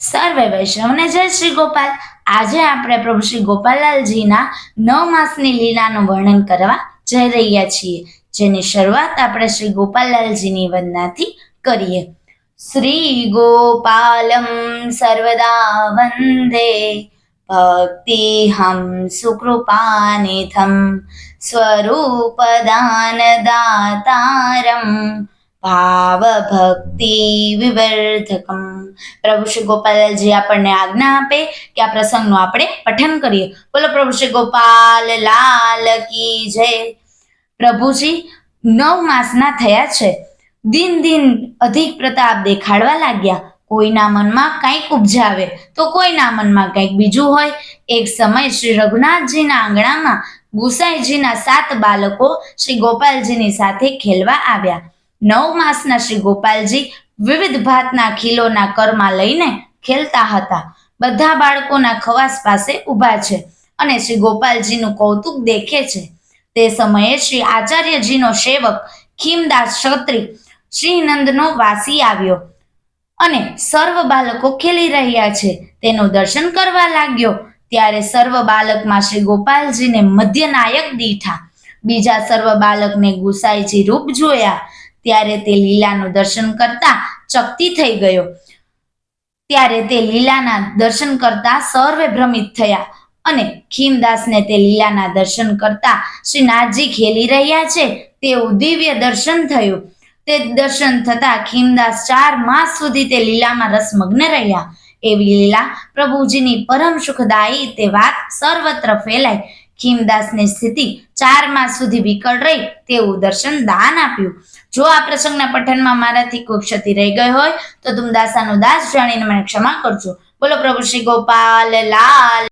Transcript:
સર્વે વૈષ્ણવને જય શ્રી ગોપાલ। આજે આપણે પ્રભુ શ્રી ગોપાલલાલજીના 9 માસની લીલાનું વર્ણન કરવા જઈ રહ્યા છીએ, જેની શરૂઆત આપણે શ્રી ગોપાલલાલજીની વંદનાથી કરીએ। શ્રી ગોપાલમ સર્વદા વંદે ભક્તિહમ સુકૃપાનિધમ સ્વરૂપદાન દાતારમ ભાવ ભક્તિ વિવર્ધકમ। પ્રભુ શ્રી ગોપાલજી આપણને આજ્ઞા આપે કે આ પ્રસંગનું આપણે પઠન કરીએ। બોલો પ્રભુ શ્રી ગોપાલ લાલ કી જય। પ્રભુજી 9 માસના થયા છે, દિન દિન અધિક પ્રતાપ દેખાડવા લાગ્યા। કોઈના મનમાં કંઈક ઉપજાવે તો કોઈના મનમાં કંઈક બીજું હોય। એક સમય શ્રી રઘુનાથજીના આંગણામાં ગુસાઈજીના 7 બાળકો શ્રી ગોપાલજીની સાથે ખેલવા આવ્યા। 9 માસના શ્રી ગોપાલજી વિવિધ ભાતના ખીલોના કરમાં લઈને ખેલતા હતા। બધા બાળકોના ખવાસ પાસે ઊભા છે અને શ્રી ગોપાલજીનું કૌતુક દેખે છે। તે સમયે શ્રી આચાર્યજીનો સેવક ખીમદાસ ક્ષત્રિય શ્રીનંદનો વાસી આવ્યો અને સર્વ બાળકો ખેલી રહ્યા છે તેનું દર્શન કરવા લાગ્યો। ત્યારે સર્વ બાળકમાં શ્રી ગોપાલજીને મધ્યનાયક દીઠા। બીજા સર્વ બાળકને ગુસાઈજી રૂપ જોયા ત્યારે તે લીલાનું દર્શન કરતા ચકતી થઈ ગયો। ત્યારે તે લીલાના દર્શન કરતા સર્વે ભ્રમિત થયા અને ખીમદાસને તે લીલાના દર્શન કરતા શ્રી નાથજી ખેલી રહ્યા છે તેવું દિવ્ય દર્શન થયું। તે દર્શન થતા ખીમદાસ 4 માસ સુધી તે લીલામાં રસમગ્ન રહ્યા। એવી લીલા પ્રભુજીની પરમ સુખદાયી તે વાત સર્વત્ર ફેલાઈ। ખીમદાસની સ્થિતિ 4 માસ સુધી વિકળ રહી તેવું દર્શન દાન આપ્યું। જો આ પ્રસંગના પઠનમાં મારાથી કોઈ ક્ષતિ રહી ગઈ હોય તો તુમ દાસાનો દાસ જાણીને મને ક્ષમા કરજો। બોલો પ્રભુ શ્રી ગોપાલ લાલ।